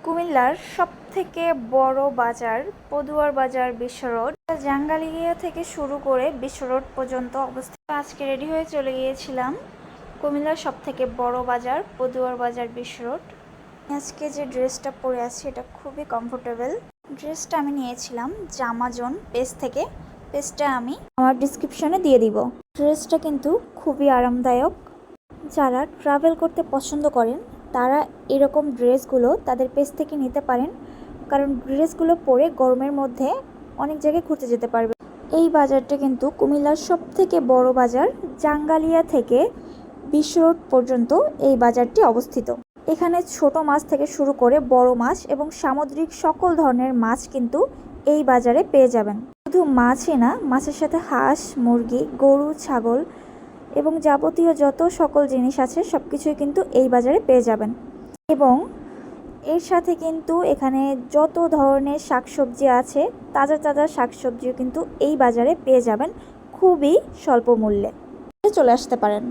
কুমিল্লার সবথেকে বড় বাজার পদুয়ার বাজার বিশ্ব রোড, জাঙ্গালিয়া থেকে শুরু করে বিশ্ব রোড পর্যন্ত অবস্থিত। আজকে রেডি হয়ে চলে গিয়েছিলাম কুমিল্লার সবথেকে বড় বাজার পদুয়ার বাজার বিশ্ব রোড। আজকে যে ড্রেসটা পরে আছি এটা খুবই কমফোর্টেবল। ড্রেসটা আমি নিয়েছিলাম জামাজন পেজ থেকে। পেজটা আমি আমার ডিসক্রিপশনে দিয়ে দিব। ড্রেসটা কিন্তু খুবই আরামদায়ক। যারা ট্রাভেল করতে পছন্দ করেন তারা এরকম ড্রেসগুলো তাদের পেজ থেকে নিতে পারেন, কারণ ড্রেসগুলো পরে গরমের মধ্যে অনেক জায়গায় ঘুরতে যেতে পারবে। এই বাজারটা কিন্তু কুমিল্লার সবথেকে বড় বাজার। জাঙ্গালিয়া থেকে বিশ্ব রোড পর্যন্ত এই বাজারটি অবস্থিত। এখানে ছোট মাছ থেকে শুরু করে বড় মাছ এবং সামুদ্রিক সকল ধরনের মাছ কিন্তু এই বাজারে পেয়ে যাবেন। শুধু মাছই না, মাছের সাথে হাঁস, মুরগি, গরু, ছাগল এবং যাবতীয় যত সকল জিনিস আছে সব কিছুই কিন্তু এই বাজারে পেয়ে যাবেন। এবং এর সাথে কিন্তু এখানে যত ধরনের শাকসবজি আছে, তাজা তাজা শাকসবজিও কিন্তু এই বাজারে পেয়ে যাবেন খুবই স্বল্প মূল্যে। চলে আসতে পারেন।